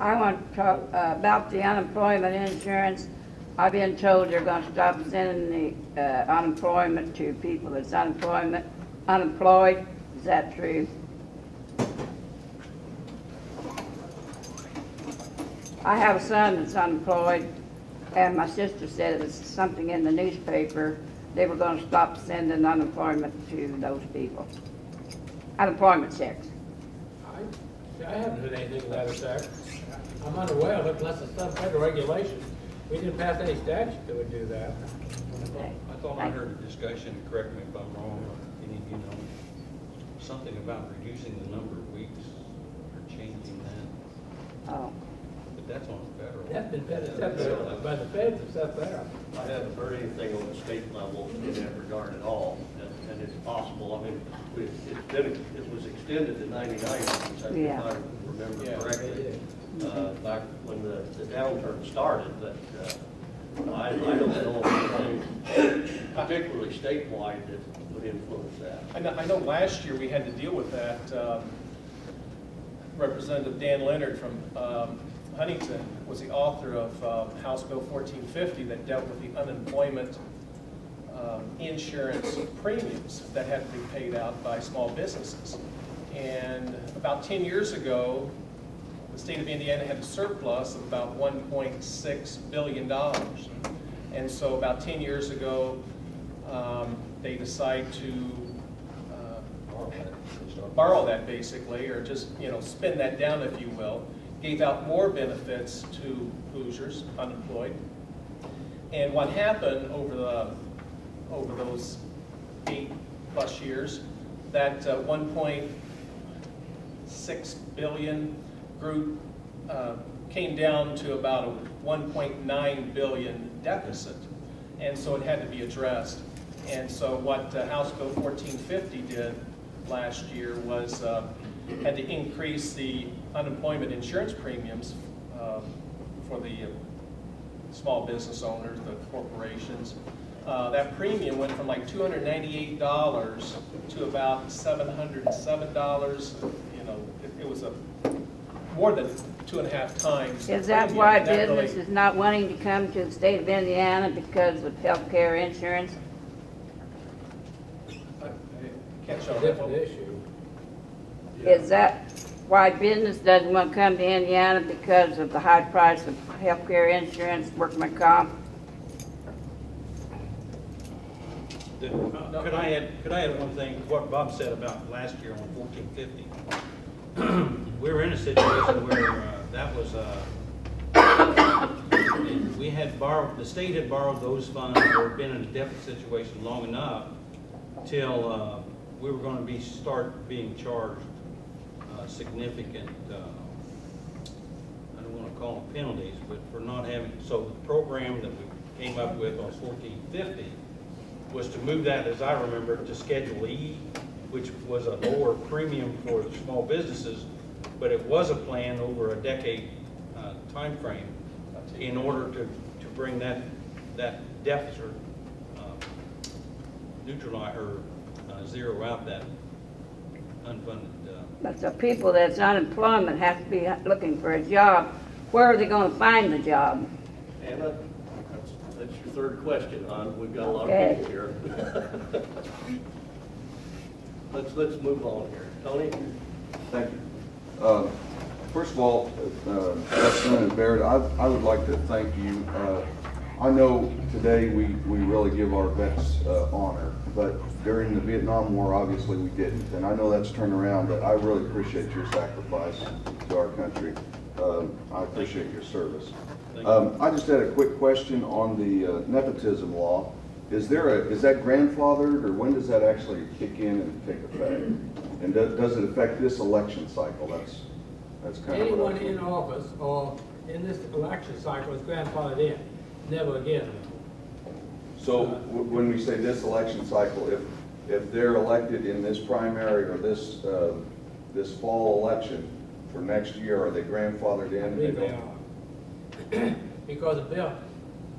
I want to talk about the unemployment insurance. I've been told they're going to stop sending the unemployment to people that's unemployed. Is that true? I have a son that's unemployed, and my sister said it was something in the newspaper. They were going to stop sending unemployment to those people. Unemployment checks. I haven't heard anything to that effect. I'm unaware of it unless it's some federal regulation. We didn't pass any statute that would do that. I thought I heard a discussion, correct me if I'm wrong, any of you know, something about reducing the number of weeks or changing that. Oh. But that's on federal. That's been set by the feds have set that up. I haven't heard anything on the state level in that regard at all, and it's possible. I mean, it was extended to 99 weeks, if I remember correctly, back when the downturn started. But I don't know of anything, particularly statewide, that would influence that. I know last year we had to deal with that. Representative Dan Leonard from Huntington was the author of House Bill 1450 that dealt with the unemployment insurance premiums that had to be paid out by small businesses. And about 10 years ago, the state of Indiana had a surplus of about $1.6 billion. And so about 10 years ago, they decided to borrow that basically, or just spend that down, if you will. Gave out more benefits to Hoosiers, unemployed. And what happened over those 8+ years, that 1.6 billion group came down to about a 1.9 billion deficit. And so it had to be addressed. And so what House Bill 1450 did last year was had to increase the unemployment insurance premiums for the small business owners, the corporations. That premium went from like $298 to about $707. It was more than 2.5 times. Is that why business is not wanting to come to the state of Indiana because of health care insurance? I can't show Different issue. Is that why business doesn't want to come to Indiana because of the high price of health care insurance, workman comp? Could I add one thing? What Bob said about last year on 1450. We were in a situation where that was we had borrowed. The state had borrowed those funds. We had been in a deficit situation long enough till we were going to start being charged significant. I don't want to call them penalties, but for not having. So the program that we came up with on 1450 was to move that, as I remember, to Schedule E, which was a lower premium for the small businesses, but it was a plan over a decade time frame in order to bring that deficit, neutralize or zero out that unfunded. But the people that's unemployment have to be looking for a job. Where are they going to find the job? Anna, that's your third question, hon. We've got a lot Okay. of people here. Let's move on here. Tony? Thank you. First of all, Representative Barrett, I would like to thank you. I know today we really give our vets honor, but during the Vietnam War, obviously we didn't. And I know that's turned around, but I really appreciate your sacrifice to our country. I appreciate your service. I just had a quick question on the nepotism law. Is that grandfathered, or when does that actually kick in and take effect? And does it affect this election cycle? That's kind of Anyone in office or in this election cycle is grandfathered in. Never again. So when we say this election cycle, if they're elected in this primary or this this fall election for next year, are they grandfathered in? I believe they are. Because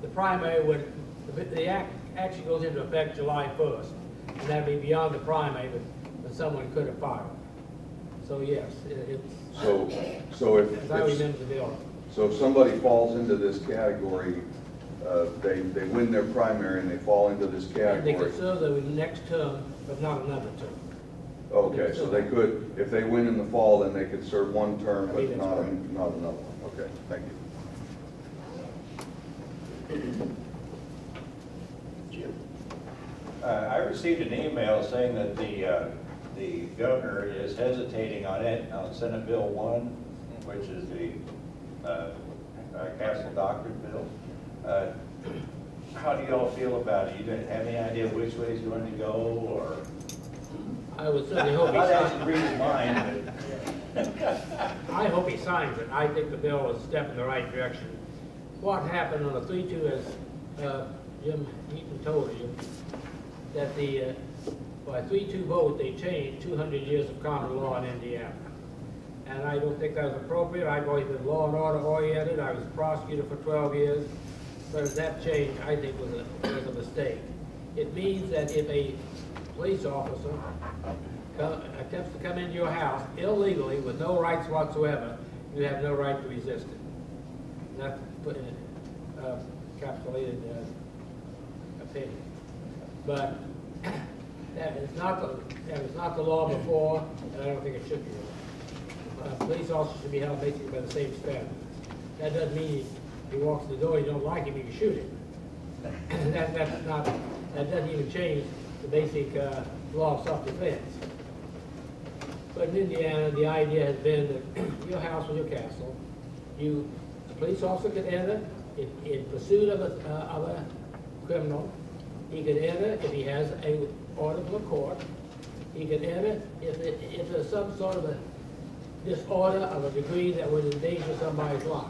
the primary the act actually goes into effect July 1st, and that'd be beyond the primary, but someone could have filed. So yes, it's. So if, As I remember the bill. so if somebody falls into this category, they win their primary and they fall into this And they category. could serve the next term, but not another term. Okay, so they could, if they win in the fall, then they could serve one term, I but think that's not, correct. not another one. Okay, thank you. Jim? I received an email saying that the governor is hesitating on it, on Senate Bill 1, which is the Castle Doctrine Bill. How do you all feel about it? You don't have any idea which way he's going to go, or? I would certainly hope I'm he not asking signs to read his mind, I hope he signs it. I think the bill is a step in the right direction. What happened on the 3-2, as Jim Eaton told you, that by 3-2 vote, they changed 200 years of common law in Indiana. And I don't think that was appropriate. I've always been law and order oriented. I was a prosecutor for 12 years. But that change, I think, was a mistake. It means that if a police officer attempts to come into your house illegally with no rights whatsoever, you have no right to resist it. That's put in a encapsulated opinion. But that is not the law before, and I don't think it should be. Police officers should be held basically by the same standards. That doesn't mean he walks in the door, you don't like him, you can shoot him. That doesn't even change the basic law of self-defense. But in Indiana, the idea has been that your house was your castle. The police officer could enter in pursuit of a criminal. He could enter if he has an order from a court. He could enter if there's some sort of a disorder of a degree that would endanger somebody's life.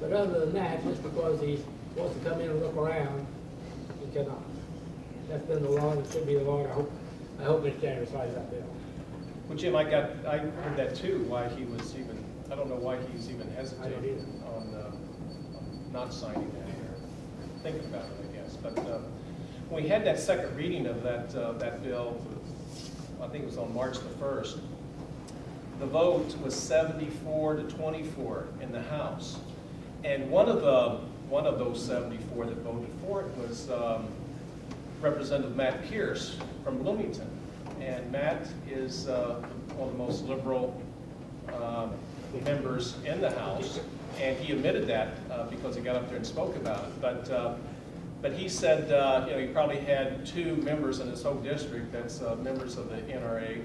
But other than that, just because he wants to come in and look around, he cannot. That's been the law, and it should be the law, and I hope Mr. Chandler signs that bill. Well, Jim, I heard that too, why he was even, I don't know why he's even hesitating on not signing that or thinking about it, I guess. But when we had that second reading of that bill, I think it was on March the 1st, the vote was 74 to 24 in the House. And one of those 74 that voted for it was Representative Matt Pierce from Bloomington. And Matt is one of the most liberal members in the House, and he admitted that because he got up there and spoke about it. But he said, he probably had 2 members in his whole district that's members of the NRA,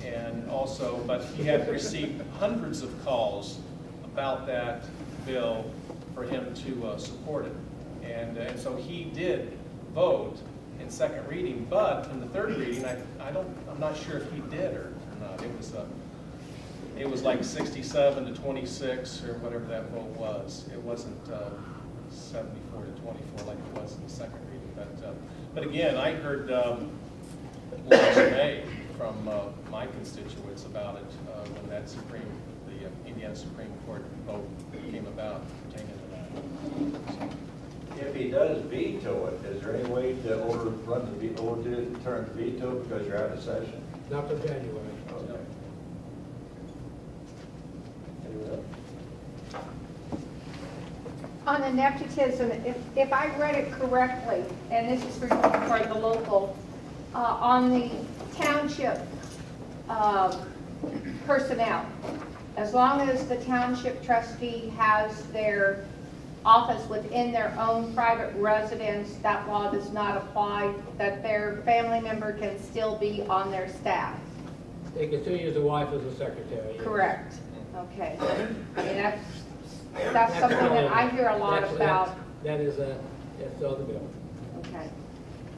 and also, but he had received hundreds of calls about that bill for him to support it, and so he did vote in second reading, but in the third reading, I'm not sure if he did or not. It was like 67 to 26 or whatever that vote was. It wasn't 74 to 24 like it was in the second reading. But again, I heard last May from my constituents about it when that the Indiana Supreme Court vote came about pertaining to that. if he does veto it, is there any way to overturn the veto because you're out of session? Not till January. Okay. Anyone else? On the nepotism, if I read it correctly, and this is for the local, on the township personnel, as long as the township trustee has their office within their own private residence, that law does not apply, that their family member can still be on their staff. They can still use the wife as a secretary. yes. Correct. Okay. I mean, that's something that I hear a lot about. That's still the bill. Okay.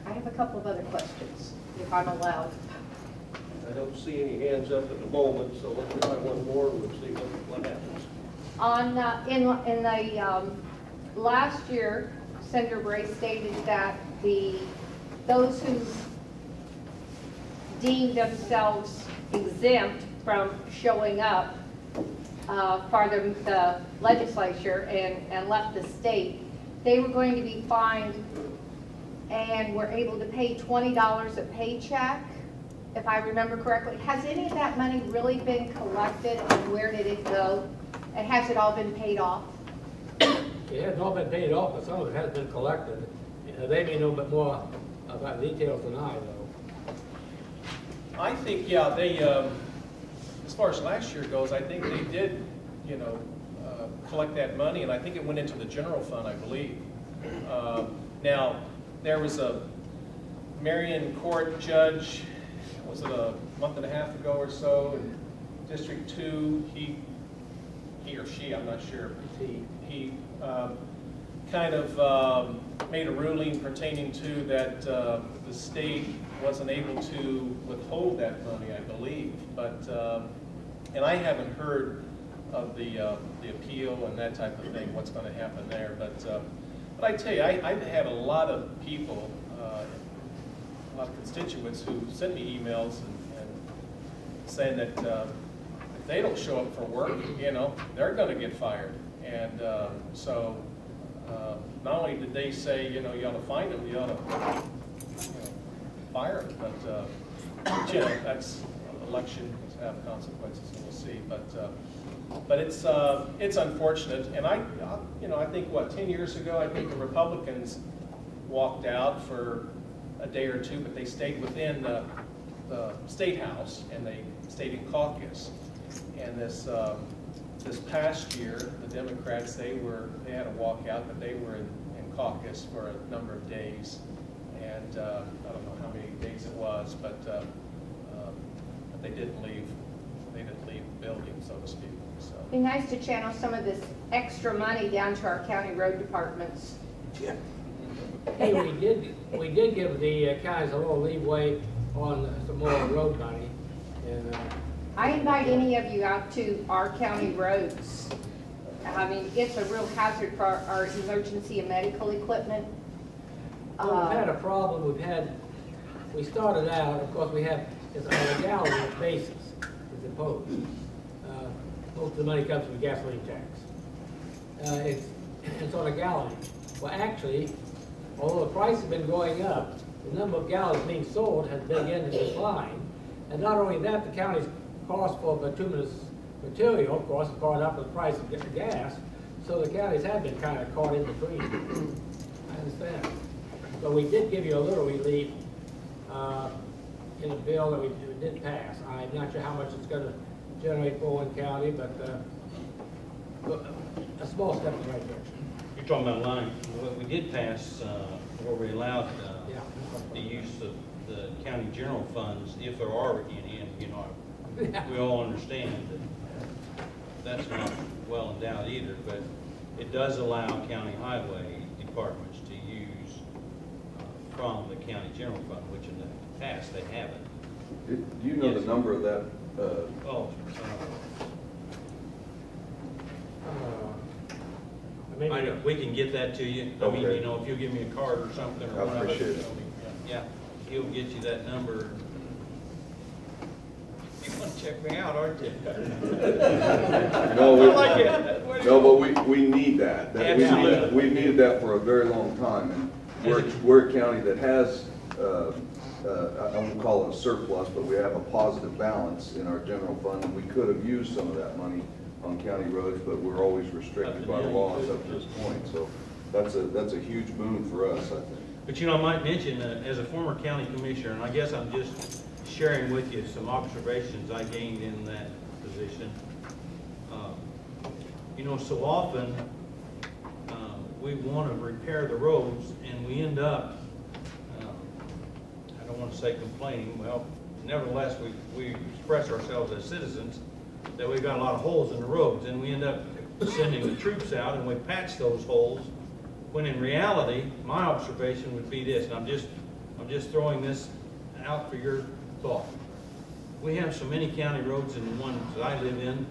I have a couple of other questions, if I'm allowed. I don't see any hands up at the moment, so let's try one more and we'll see what happens. On, in the last year, Senator Bray stated that those who deemed themselves exempt from showing up for the legislature and left the state, they were going to be fined and were able to pay $20 a paycheck if I remember correctly. Has any of that money really been collected, and where did it go? And has it all been paid off? It hasn't all been paid off, but some of it has been collected. They may know a bit more about details than I, though. I think, yeah, they, as far as last year goes, I think they did, you know, collect that money, and I think it went into the general fund, I believe. Now, there was a Marion Court judge, was it a month and a half ago or so, in District 2, he or she, I'm not sure, he kind of made a ruling pertaining to that the state wasn't able to withhold that money, I believe. But, and I haven't heard of the appeal and that type of thing, what's going to happen there. But I tell you, I've had a lot of people, a lot of constituents who sent me emails and saying that if they don't show up for work, you know, they're going to get fired. And so not only did they say, you know, you ought to find them, you ought to fire them, but you know, that's election have consequences, and we'll see. But it's unfortunate, and you know, I think what 10 years ago, I think the Republicans walked out for a day or two, but they stayed within the State House and they stayed in caucus. And this past year, the Democrats, they had a walkout, but they were in caucus for a number of days, and I don't know how many days it was, but they didn't leave. They didn't leave the building, so to speak. So. Be nice to channel some of this extra money down to our county road departments. Yeah. Hey, we did give the counties a little leeway on some more road money, and. I invite any of you out to our county roads. I mean, it's a real hazard for our emergency and medical equipment. Well, we've had a problem. We started out, of course, it's on a gallon basis, it's imposed. Most of the money comes from the gasoline tax. It's on a gallon. Well, actually, although the price has been going up, the number of gallons being sold has begun to decline. And not only that, the county's cost for bituminous material, of course, has gone up with the price of gas, so the counties have been kind of caught in between. I understand. So we did give you a little relief in a bill that we did pass. I'm not sure how much it's going to generate for Owen County, but a small step in the right direction. You're talking about line. What we did pass, where we allowed the use of the county general funds, if there are any, and you know, we all understand that that's not well endowed either, but it does allow county highway departments to use from the county general fund, which in the past they haven't. Do you know the number of that? We can get that to you. I mean, you know, if you'll give me a card or something. Or I appreciate it. Yeah, he'll get you that number. You want to check me out, aren't you? No, but we need that. We've needed that for a very long time, and we're a county that has, I won't call it a surplus, but we have a positive balance in our general fund, and we could have used some of that money on county roads, but we're always restricted by the laws up to this point. So that's a huge boon for us, I think. But you know, I might mention as a former county commissioner, and I guess I'm just sharing with you some observations I gained in that position. You know, so often we want to repair the roads, and we end up, I don't want to say complaining, well, nevertheless, we express ourselves as citizens that we've got a lot of holes in the roads, and we end up sending the troops out and we patch those holes, when in reality, my observation would be this, and I'm just throwing this out for your thought. We have so many county roads in the ones that I live in,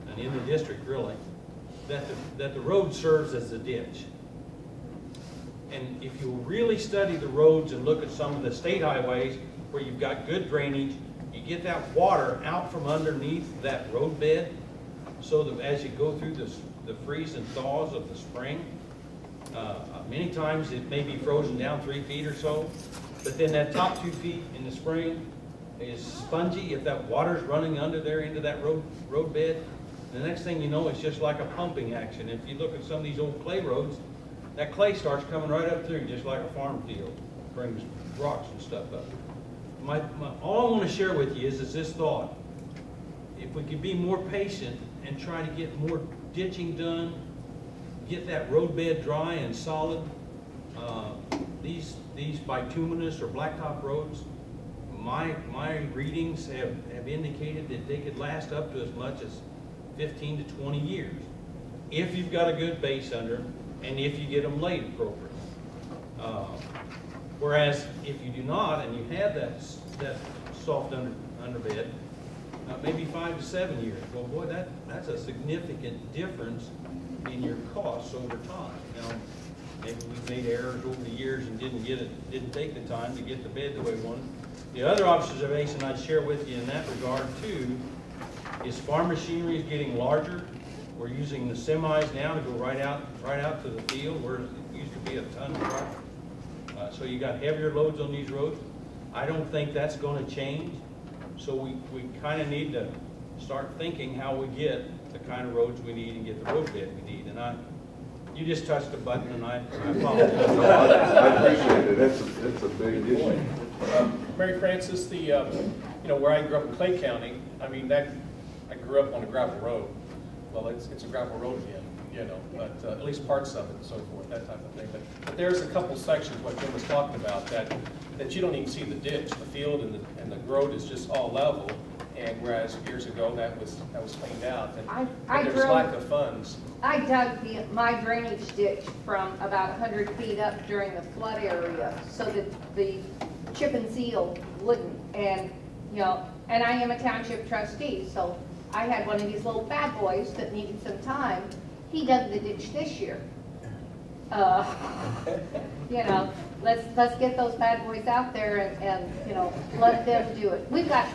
and in the district really, that the road serves as a ditch. And if you really study the roads and look at some of the state highways where you've got good drainage, you get that water out from underneath that road bed, so that as you go through the freeze and thaws of the spring, many times it may be frozen down 3 feet or so, but then that top 2 feet in the spring is spongy, if that water's running under there into that road bed, the next thing you know, it's just like a pumping action. If you look at some of these old clay roads, that clay starts coming right up through, just like a farm field, brings rocks and stuff up. All I want to share with you is this thought. If we could be more patient and try to get more ditching done, get that road bed dry and solid, these bituminous or blacktop roads, my readings have indicated that they could last up to as much as 15 to 20 years if you've got a good base under them and if you get them laid appropriately. Whereas if you do not and you have that soft underbed, maybe 5 to 7 years. Well, boy, that's a significant difference in your costs over time. Now, maybe we've made errors over the years and didn't take the time to get the bed the way we wanted. The other observation I'd share with you in that regard too is farm machinery is getting larger. We're using the semis now to go right out to the field where it used to be a ton truck. So you got heavier loads on these roads. I don't think that's going to change. So we kind of need to start thinking how we get the kind of roads we need and get the road bed we need. And you just touched a button, and I apologize. No, I appreciate it. It's a big issue. Mary Frances, where I grew up in Clay County, I mean, I grew up on a gravel road. Well, it's a gravel road again, but at least parts of it and so forth, that type of thing. But there's a couple sections, what Jim was talking about, that you don't even see the ditch. The field and the road is just all level, and whereas years ago that was cleaned out. And there's lack of funds. I dug my drainage ditch from about 100 feet up during the flood area so that the chip and seal wouldn't. And, and I am a township trustee, so I had one of these little bad boys that needed some time. He dug the ditch this year. Let's get those bad boys out there and let them do it. We've got,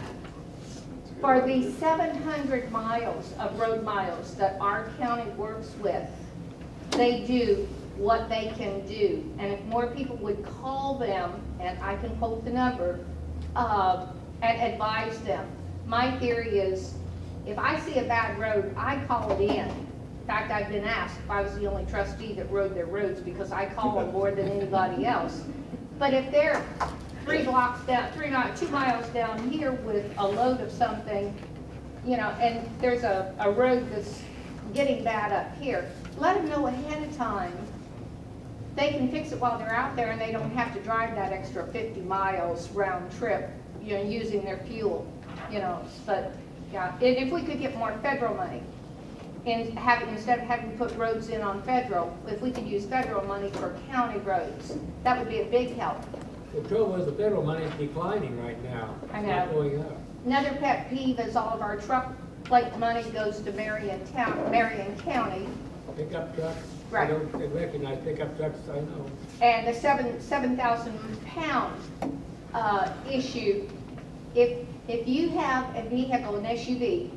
for the 700 miles of road miles that our county works with, they do what they can do. And if more people would call them, and I can quote the number, and advise them. My theory is, if I see a bad road, I call it in. In fact, I've been asked if I was the only trustee that rode their roads because I call them more than anybody else. But if they're 2 miles down here with a load of something, and there's a road that's getting bad up here, let them know ahead of time. They can fix it while they're out there and they don't have to drive that extra 50 miles round trip, using their fuel, but yeah, and if we could get more federal money, instead of having to put roads in on federal, if we could use federal money for county roads, that would be a big help. The trouble is the federal money is declining right now. I know. It's not going up. Another pet peeve is all of our truck plate money goes to Marion County. Pickup trucks. Right. I don't recognize pickup trucks, I know. And the 7,000 pound issue, if you have a vehicle, an SUV,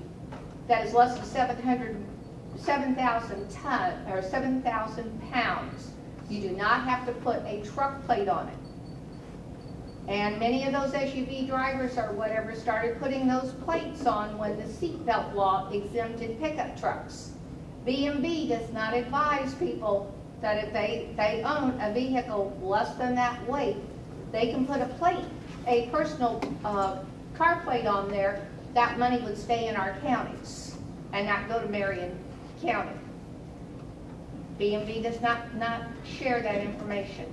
that is less than 7,000 pounds, you do not have to put a truck plate on it. And many of those SUV drivers or whatever started putting those plates on when the seatbelt law exempted pickup trucks. B&B does not advise people that if they own a vehicle less than that weight, they can put a personal car plate on there. That money would stay in our counties and not go to Marion County. B&B does not share that information.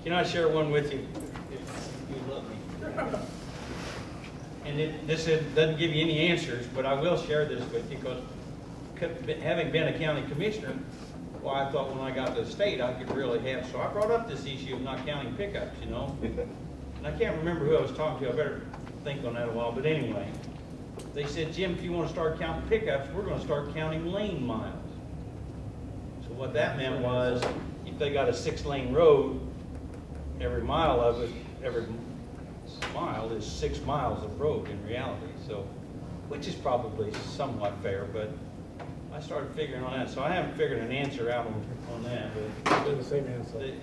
Can I share one with you? If you love me. And this doesn't give you any answers, but I will share this with you because having been a county commissioner, well, I thought when I got to the state I could really have, so I brought up this issue of not counting pickups, And I can't remember who I was talking to. I better think on that a while. But anyway, they said, Jim, if you want to start counting pickups, we're going to start counting lane miles. So what that meant was, if they got a 6-lane road, every mile of it, every mile is 6 miles of road in reality. So, which is probably somewhat fair, but I started figuring on that. So I haven't figured an answer out on that. But It's the same answer.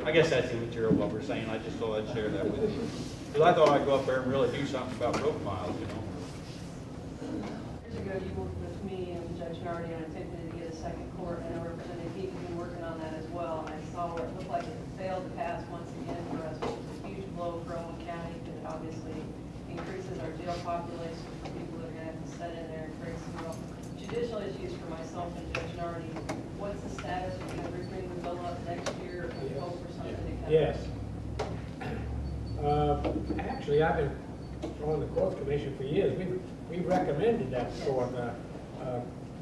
I guess that's immaterial what we're saying. I just thought I'd share that with you. Because I thought I'd go up there and really do something about road miles, you know. Years ago, you worked with me and Judge Nardi on attempting to get a second court. I know Representative Heath has been working on that as well. And I saw where it looked like it failed to pass once again for us, which is a huge blow for Owen County, because it obviously increases our jail population for people that are going to have to set in there and create some real judicial issues for myself and Judge Nardi. What's the status? Are we going to bring the bill up next year and hope for something to come? Yes. Actually, I've been on the courts commission for years. We recommended that court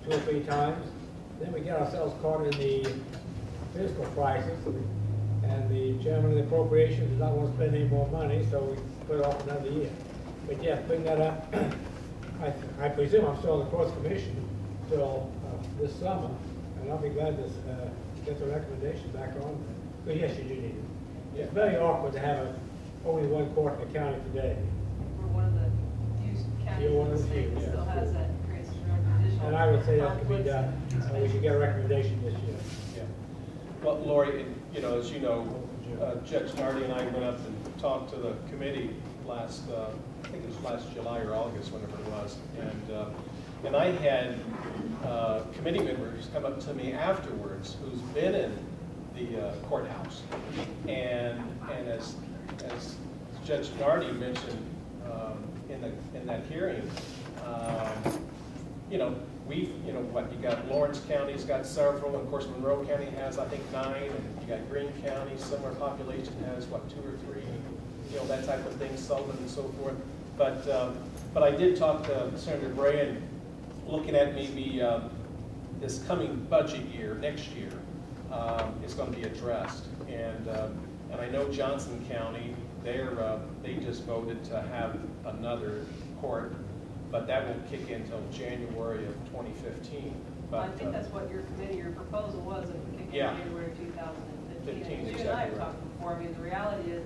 2 or 3 times. Then we get ourselves caught in the fiscal crisis, and the chairman of the appropriations did not want to spend any more money, so we put it off another year. But yeah, bring that up. I presume I'm still on the courts commission till this summer, and I'll be glad to get the recommendation back on. But yes, you do need it. It's very awkward to have only one court in the county today. We're one of the few counties You're one in of the the state few, that yeah. still has that, creates some real judicial. And I would say that could be done. conflicts. We should get a recommendation this year. Yeah. Well, Lori, you know, as you know, Judge Nardi and I went up and talked to the committee last, I think it was last July or August, whenever it was. And I had committee members come up to me afterwards who's been in the courthouse. And as Judge Nardi mentioned in that hearing, you know, you got Lawrence County's got several, and of course Monroe County has, I think, 9, and you got Greene County, similar population has, what, 2 or 3, you know, that type of thing, Sullivan and so forth. But I did talk to Senator Bray, and looking at maybe this coming budget year, next year, it's going to be addressed. And I know Johnson County, they just voted to have another court, but that won't kick in until January of 2015. But, I think that's what your proposal was, if we kick in Yeah. January 2015. And you and I exactly have right. talked before. I mean, the reality is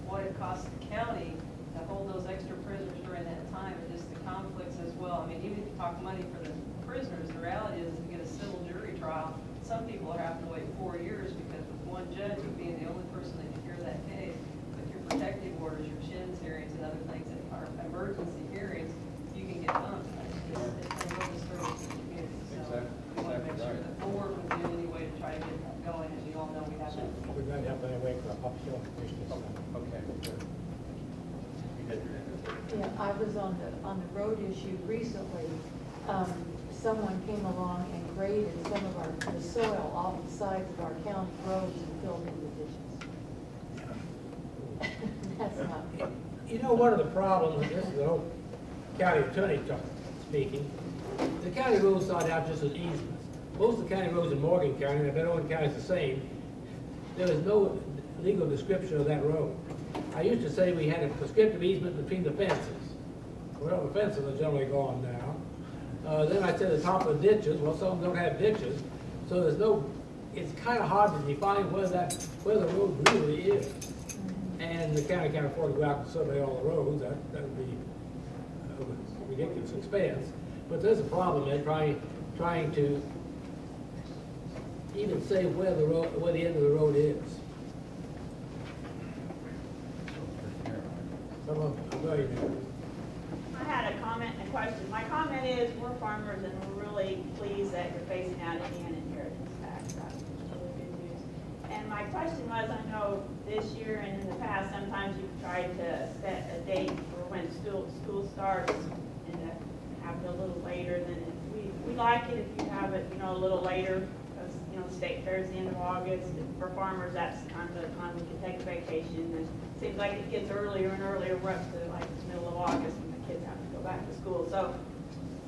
what it costs the county to hold those extra prisoners during that time, and just the conflicts as well. I mean, even if you talk money for the prisoners, the reality is to get a civil jury trial, some people are having to wait 4 years because with one judge being the only person that can hear that case, with your protective orders, your chins hearings, and other things that are emergency hearings, you can get done. It's a real disturbance to the community. So we want to make sure that the board would do any way to try to get that going. As you all know, we have that. We're going to have to wait for a uphill commission. Okay, good. Yeah, I was on the road issue recently. Someone came along and graded some of the soil off the sides of our county roads and filled in the ditches. That's not good. You know, one of the problems, and this is the whole county attorney speaking, the county roads start out just as easements. Most of the county roads in Morgan County, and I bet Owen County is the same, there is no legal description of that road. I used to say we had a prescriptive easement between the fences. Well, the fences are generally gone now. Then I said the top of the ditches, well, some don't have ditches, so there's no, it's kind of hard to define where the road really is. And the county can't afford to go out and survey all the roads. That would be a ridiculous expense. But there's a problem in trying to even say where the end of the road is. I had a comment and a question. My comment is, we're farmers and we're really pleased that you're phasing out Indian inheritance tax. That's really good news. And my question was, I know this year and in the past, sometimes you've tried to set a date for when school starts and to have it a little later than we like it if you have it, a little later, because, the state fair is the end of August. For farmers, that's kind of the time we can take a vacation. And it seems like it gets earlier and earlier. We're up to like the middle of August when the kids have to go back to school. So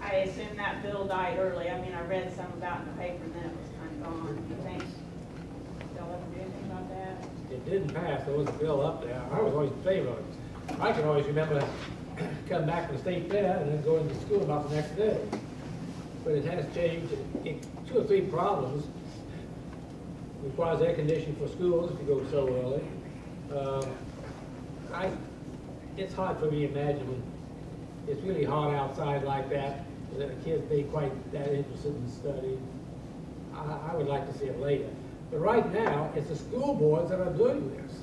I assume that bill died early. I mean, I read some about it in the paper and then it was kind of gone. Do you think they'll ever do anything about that? It didn't pass. There was a bill up there. I was always in favor of it. I can always remember coming back from the state fair and then going to school about the next day. But it has changed. 2 or 3 problems. Requires air conditioning for schools if you go so early. It's hard for me to imagine when it's really hot outside like that the kids be quite that interested in studying. I would like to see it later. But right now, it's the school boards that are doing this.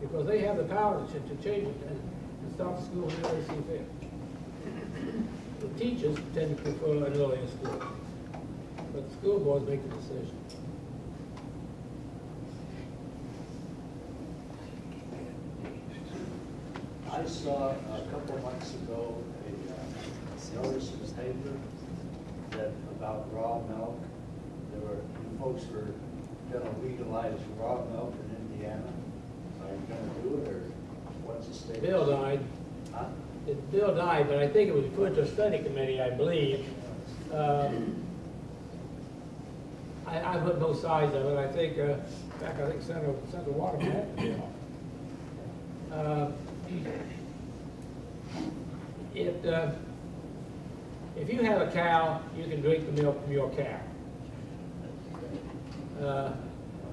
because they have the power to change it and start the school when they see fit. The teachers tend to prefer an earlier school, but the school boards make the decision. I saw a couple of months ago a notice in the paper that about raw milk. There were, you folks were gonna legalize raw milk in Indiana. Are you gonna do it, or what's the status? Bill died. Huh? The bill died, but I think it was put to a study committee, I believe. I've heard both sides of it. I think, in fact, I think Senator Waterman had the bill. If you have a cow, you can drink the milk from your cow.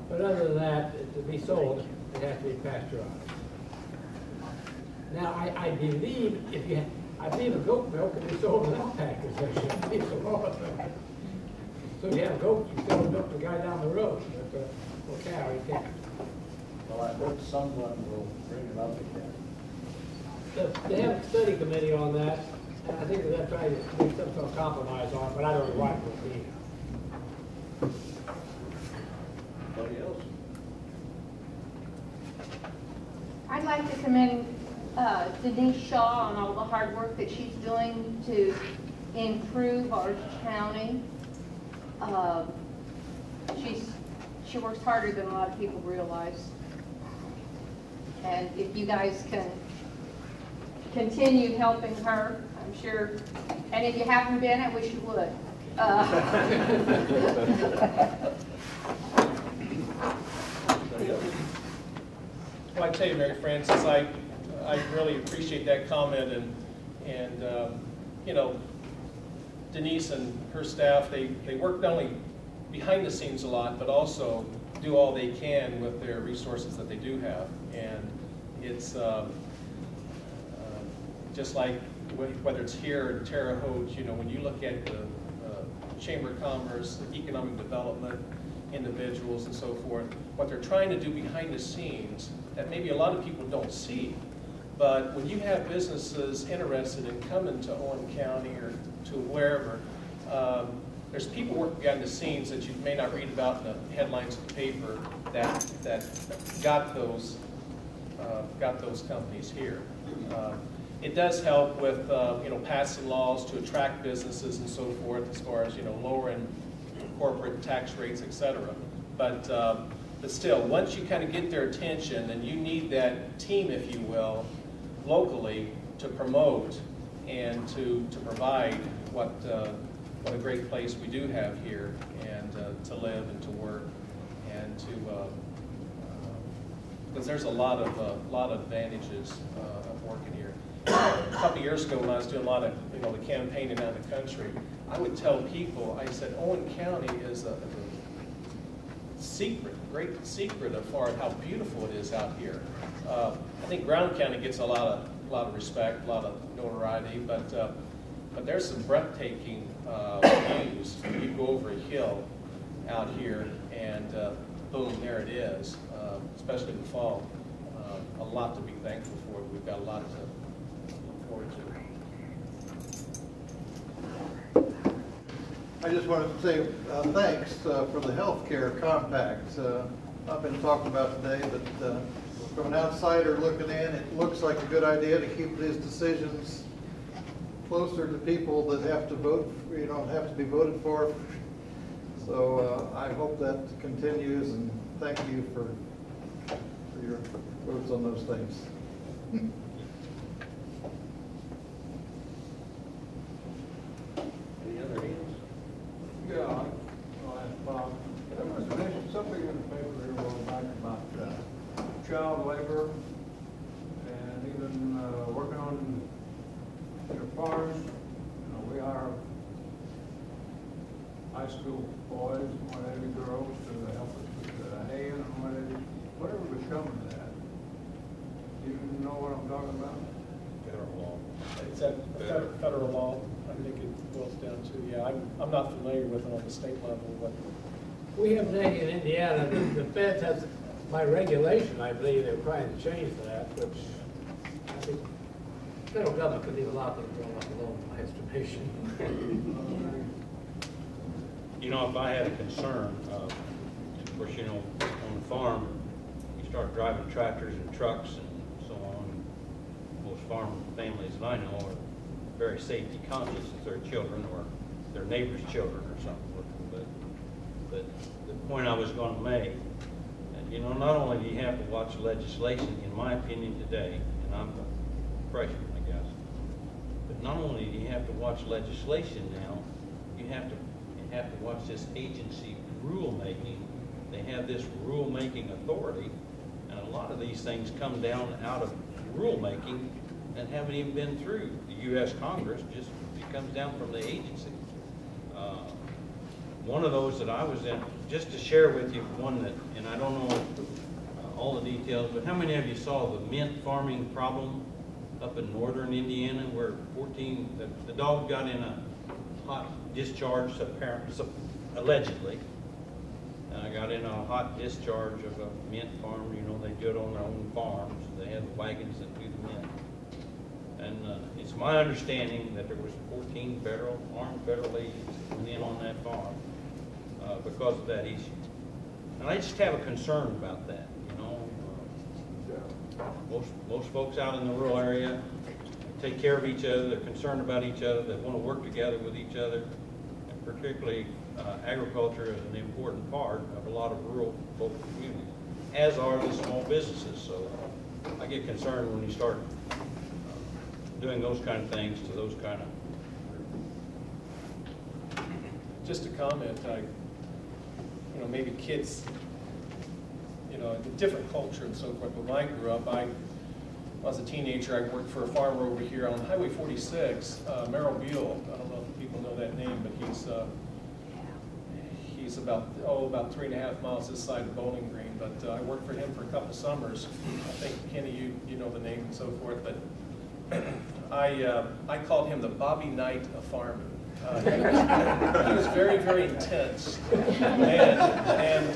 But other than that, to be sold, it has to be pasteurized. Now, I believe I believe a goat milk can be sold without pasteurization. So if you have a goat, you sell the milk to the guy down the road. But for a cow, you can't. Well, I hope someone will bring it up again. They have a study committee on that, and I think they're trying to make some sort of compromise on it, but I don't know what it will be. Anybody else? I'd like to commend Denise Shaw on all the hard work that she's doing to improve our county. She works harder than a lot of people realize. And if you guys can continue helping her, I'm sure, and if you haven't been, I wish you would. Well, I tell you, Mary Frances, I really appreciate that comment, and you know, Denise and her staff, they work not only behind the scenes a lot, but also do all they can with their resources that they do have. And it's just like whether it's here in Terre Haute, you know, when you look at the Chamber of Commerce, the economic development, individuals and so forth, what they're trying to do behind the scenes that maybe a lot of people don't see. But when you have businesses interested in coming to Owen County or to wherever, there's people working behind the scenes that you may not read about in the headlines of the paper that got those companies here. It does help with you know, passing laws to attract businesses and so forth, as far as, you know, lowering corporate tax rates, etc. But still, once you kind of get their attention, then you need that team, if you will, locally to promote and to provide what a great place we do have here, and to live and to work, and to because there's a lot of advantages of working here. A couple of years ago, when I was doing a lot of, you know, the campaigning out of the country, I would tell people, I said, Owen County is a secret, great secret as far as how beautiful it is out here. I think Brown County gets a lot of respect, a lot of notoriety, but there's some breathtaking views. You go over a hill out here, and boom, there it is. Especially in the fall, a lot to be thankful for. We've got a lot to look forward to. I just wanted to say thanks for the healthcare compact. I've been talking about today, but from an outsider looking in, it looks like a good idea to keep these decisions closer to people that have to vote, you know, have to be voted for. So I hope that continues, and thank you for your votes on those things. Any other hands? Yeah, I'll ask Bob. There was something in the paper here a while back about child labor and even working on your farms. You know, we hire high school boys and what have you, girls, to help us with the hay and what have you. Whatever become of that? Do you know what I'm talking about? Federal law. It's a federal law, I think it boils down to. Yeah, I'm not familiar with it on the state level. But We have thing in Indiana, the feds has by regulation, I believe they're trying to change that, which I think federal government could leave a lot of things alone, in my estimation. You know, if I had a concern, of course, you know, on the farm, you start driving tractors and trucks and so on. Most farm families that I know are very safety conscious of their children or their neighbor's children or something. But the point I was going to make, you know, not only do you have to watch legislation, in my opinion today, and I'm a freshman, I guess, but not only do you have to watch legislation now, you have to watch this agency rulemaking. They have this rulemaking authority, and a lot of these things come down out of rulemaking and haven't even been through the U.S. Congress. Just it comes down from the agency. One of those that I was in, just to share with you one that, and I don't know all the details, but how many of you saw the mint farming problem up in northern Indiana where the dog got in a hot discharge, allegedly, got in a hot discharge of a mint farm. You know, they do it on their own farms. They have the wagons that do the mint. And it's my understanding that there was 14 armed federal agents that went in on that farm because of that issue. And I just have a concern about that, you know. Most folks out in the rural area take care of each other, they're concerned about each other, they want to work together with each other, and particularly agriculture is an important part of a lot of rural local communities, as are the small businesses. So I get concerned when you start doing those kind of things to those kind of. Just a comment, you know, maybe kids, you know, a different culture and so forth. But when I grew up, I was a teenager. I worked for a farmer over here on Highway 46, Merrill Buell. I don't know if people know that name, but he's about 3.5 miles this side of Bowling Green. But I worked for him for a couple summers. I think, Kenny, you know the name and so forth. But I called him the Bobby Knight of farming. He was very, very intense, and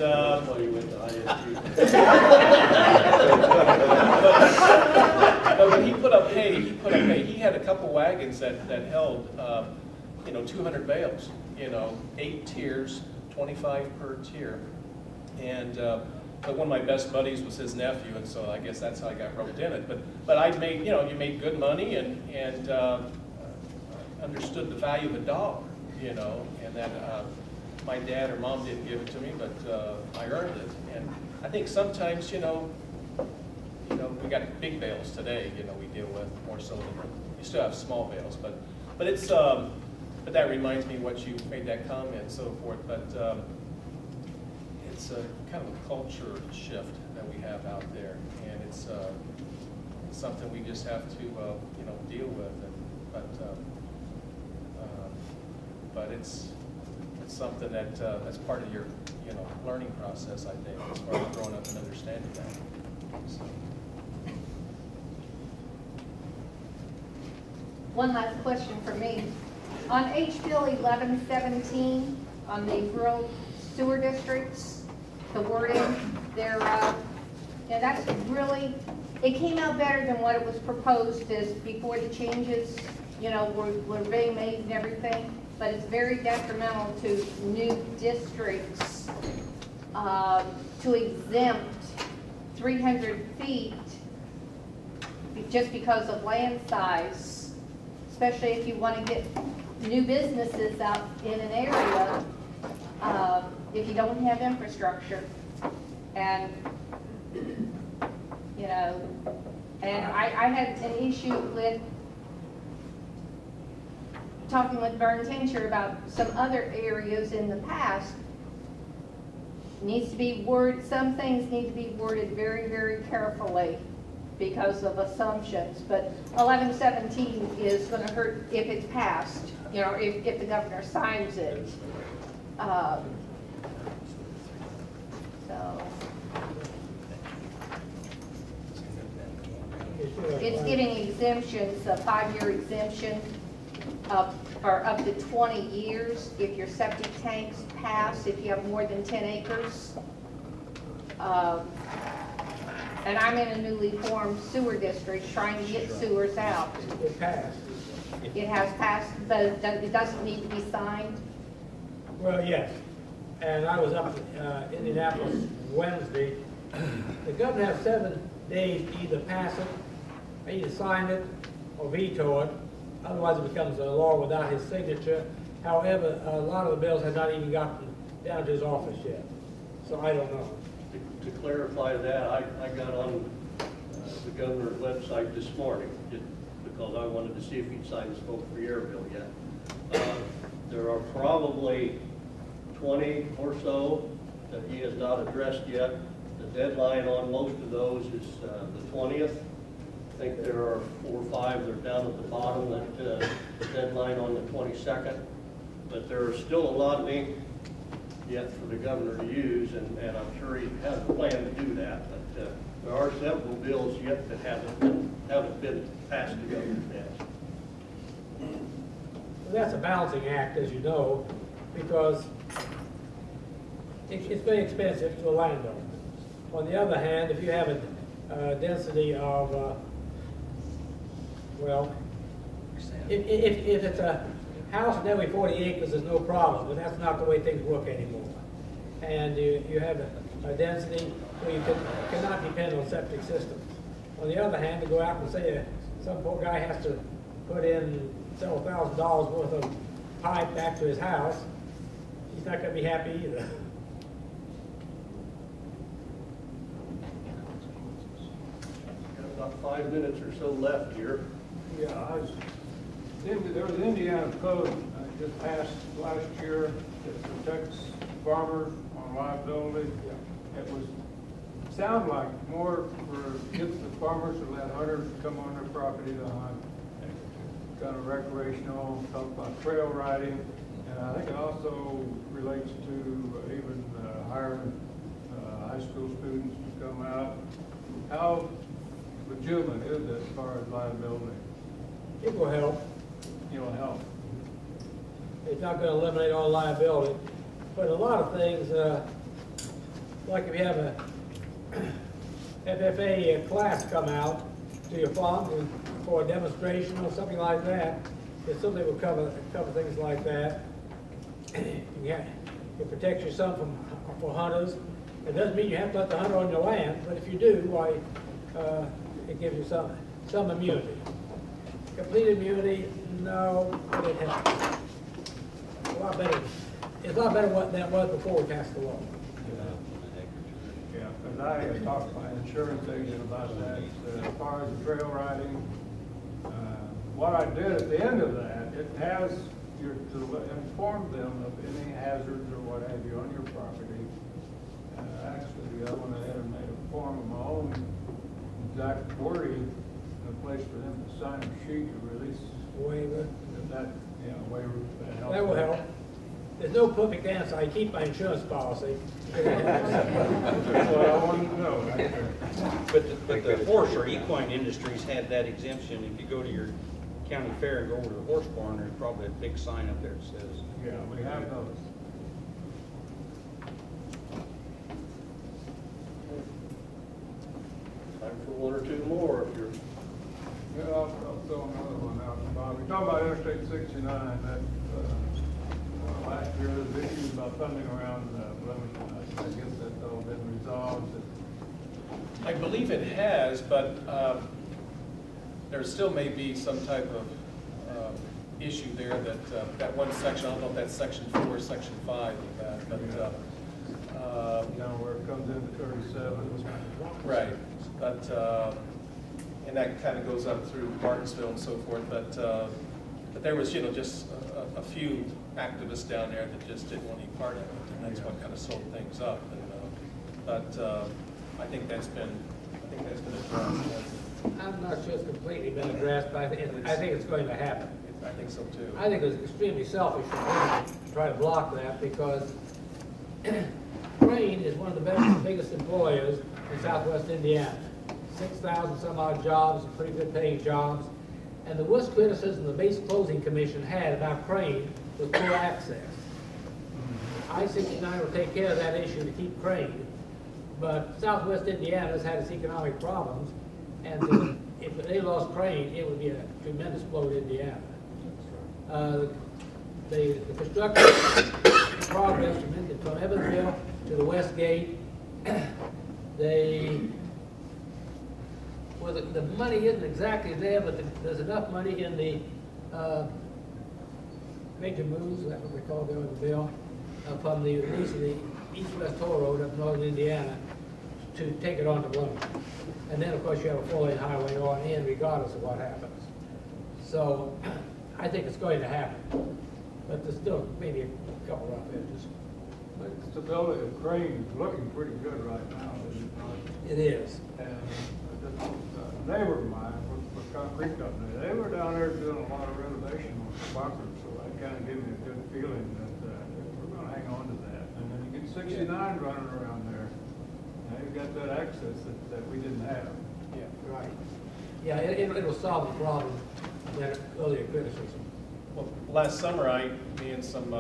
but when he put up hay, he had a couple wagons that held, you know, 200 bales, you know, 8 tiers, 25 per tier, and but one of my best buddies was his nephew, and so I guess that's how I got roped in it. But I made, you know, you made good money and understood the value of a dog, you know, and that my dad or mom didn't give it to me, but I earned it. And I think sometimes, you know, we got big bales today, you know, we deal with more so than you still have small bales, but it's but that reminds me what you made that comment and so forth. But it's a kind of a culture shift that we have out there, and it's something we just have to you know, deal with. But it's something that that's part of your, you know, learning process, I think, as far as growing up and understanding that. So. One last question for me. On H. Bill 1117, on the rural sewer districts, the wording thereof, yeah, that's really, it came out better than what it was proposed as before the changes, you know, were being made and everything, but it's very detrimental to new districts to exempt 300 feet just because of land size, especially if you want to get new businesses out in an area, if you don't have infrastructure. And, you know, and I had an issue with talking with Vern Tincture about some other areas in the past. Needs to be worded, some things need to be worded very, very carefully because of assumptions. But 1117 is going to hurt if it's passed, you know, if the governor signs it. So it's getting exemptions, a 5-year exemption for up to 20 years if your septic tanks pass, if you have more than 10 acres. and I'm in a newly formed sewer district trying to get sewers out. It passed. It has passed, but it doesn't need to be signed. Well, yes. And I was up in Indianapolis Wednesday. The governor has 7 days to either pass it, or either sign it, or veto it. Otherwise, it becomes a law without his signature. However, a lot of the bills have not even gotten down to his office yet. So I don't know. To clarify that, I got on the governor's website this morning, just because I wanted to see if he'd signed his vote for year bill yet. There are probably 20 or so that he has not addressed yet. The deadline on most of those is the 20th. I think there are 4 or 5 that are down at the bottom that the deadline on the 22nd. But there is still a lot of ink yet for the governor to use, and I'm sure he has a plan to do that. But there are several bills yet that haven't been passed the governor's desk. Well, that's a balancing act, as you know, because it's very expensive to a landowner. On the other hand, if you have a density of, well, if it's a house in every 40 acres, there's no problem, but that's not the way things work anymore. And you have a density where you cannot depend on septic systems. On the other hand, to go out and say some poor guy has to put in several $1,000s worth of pipe back to his house, he's not going to be happy either. Got about 5 minutes or so left here. Yeah, there was an Indiana code just passed last year that protects farmers on liability. It was sound like more for gets the farmers to let hunters come on their property to hunt. Kind of recreational, talk about trail riding, and I think it also relates to even hiring high school students to come out. How legitimate is it as far as liability? It will help. It will help. It's not going to eliminate all liability, but a lot of things, like if you have a FFA class come out to your farm for a demonstration or something like that, it certainly will cover things like that. It protects you some for hunters. It doesn't mean you have to let the hunter on your land, but if you do, why, it gives you some immunity. Complete immunity, no, but it helps. A lot better. It's a lot better than it was before we passed the law. Yeah, because I talked to my insurance agent about that. As far as the trail riding, what I did at the end of that, it has to inform them of any hazards or what have you on your property. Actually, I went ahead and made a form of my own exact wording, a place for them to sign a sheet to release Waiver. that, waiver. That will help. There's no perfect answer. I keep my insurance policy. That's what I wanted to know. Right there. But the horse or equine industries had that exemption. If you go to your county fair and go over to the horse barn, there's probably a big sign up there that says. Yeah, we have those. Time for 1 or 2 more if you're. Yeah, I'll throw another one out, Bob. We're talking about Interstate 69, that, last year there was issues about funding around Bloomington. I guess that's all been resolved. I believe it has, but there still may be some type of issue there that that one section, I don't know if that's section 4 or section 5 of that, but Down where it comes into 37. right. But and that kind of goes up through Martinsville and so forth. But there was, just a few activists down there that just didn't want any part of it, and that's what kind of sold things up. And, but I think that's been addressed. I'm not sure it's completely been addressed, but I think it's going to happen. I think so too. I think it was extremely selfish of them to try to block that because Crane is one of the biggest employers in southwest Indiana. 6,000 some odd jobs, pretty good paying jobs. And the worst criticism the Base Closing Commission had about Crane was poor access. I-69 will take care of that issue to keep Crane, But Southwest Indiana's had its economic problems, and if they lost Crane, it would be a tremendous blow to Indiana. The construction progress from Evansville to the West Gate, well, the money isn't exactly there, but there's enough money in the major moves, that's what we call there in the bill, from the release of the east-west toll road up northern Indiana to take it on to Bloomington. And then, of course, you have a four-lane highway on in regardless of what happens. So I think it's going to happen, but there's still maybe a couple rough edges. The stability of Crane is looking pretty good right now, is it not? It is. And a neighbor of mine with concrete company, they were down there doing a lot of renovation on the property, so that kind of gave me a good feeling that we're going to hang on to that. And then you get 69 running around there. Now you've got that access that we didn't have. Yeah, right. Yeah, it'll solve the problem that earlier criticism. Well, last summer, me and some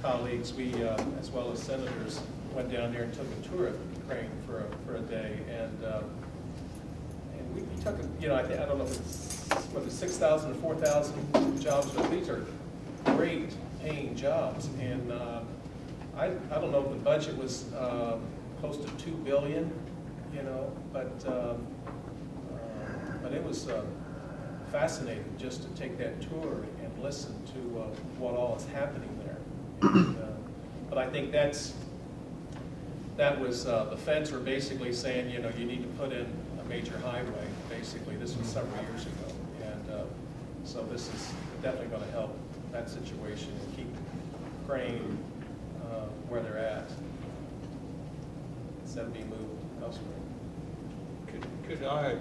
colleagues, we, as well as senators, went down there and took a tour of Crane for a day, and we took, I don't know if it's, what, 6,000 or 4,000 jobs, but these are great paying jobs, and I don't know if the budget was close to $2 billion, but it was fascinating just to take that tour and listen to what all is happening there. And, but I think that was the feds were basically saying, you need to put in a major highway. Basically, this was several years ago, and so this is definitely going to help that situation and keep Crane where they're at instead of being moved elsewhere. Could I,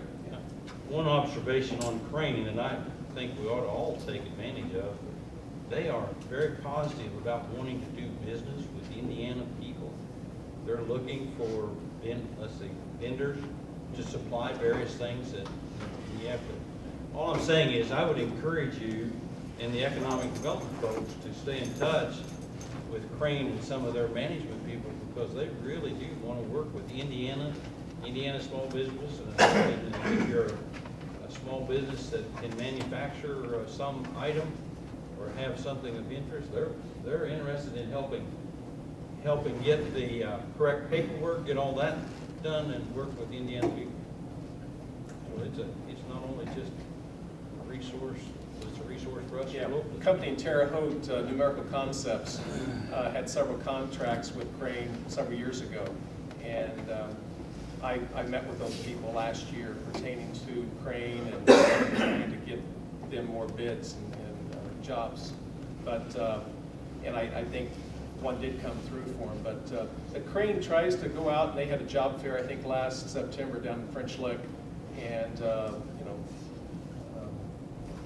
one observation on Crane, and I think we ought to all take advantage of, they are very positive about wanting to do business with Indiana people. They're looking for, vendors to supply various things that you have to. All I'm saying is I would encourage you and the economic development folks to stay in touch with Crane and some of their management people, because they really do want to work with Indiana small business, and if you're a small business that can manufacture some item or have something of interest, they're interested in helping get the correct paperwork, get all that done, and work with Indiana people. So it's not only just a resource, it's a resource for us. Yeah, the company in Terre Haute, Numerical Concepts, had several contracts with Crane several years ago, and I met with those people last year pertaining to Crane and trying to get them more bids and jobs. But and I think one did come through for them. But the Crane tries to go out, and they had a job fair I think last September down in French Lick, and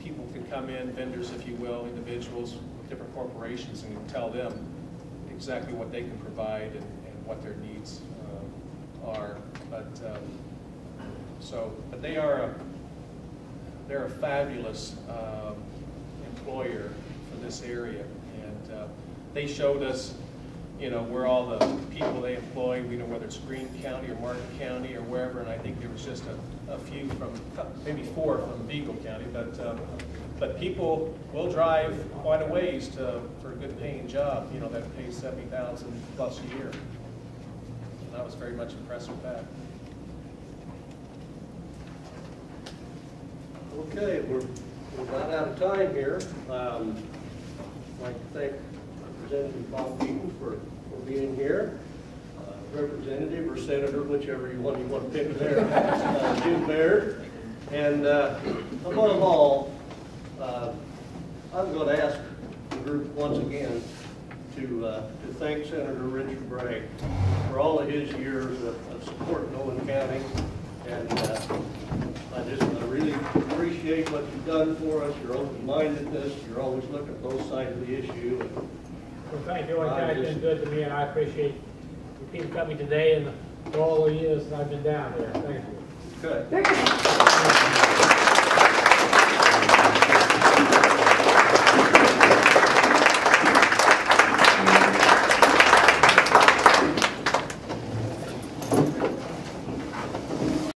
people can come in, vendors if you will, individuals with different corporations, and you can tell them exactly what they can provide and what their needs are. But they're a fabulous employer for this area, and they showed us, where all the people they employ, whether it's Greene County or Martin County or wherever, and I think there was just a few from, maybe 4 from Beagle County, but people will drive quite a ways for a good paying job, that pays $70,000 plus a year. And I was very much impressed with that. Okay, we're about out of time here. I'd like to thank Representative Bob Beaton for being here. Representative or Senator, whichever one you want to pick there, Jim Baird. And above all, I'm going to ask the group once again to thank Senator Richard Bragg for all of his years of supporting Owen County. And I really appreciate what you've done for us, your open-mindedness. You're always looking at both sides of the issue. Well, thank you. Owen County's been good to me, and I appreciate you people coming today and for all the years I've been down there. Thank you. Good.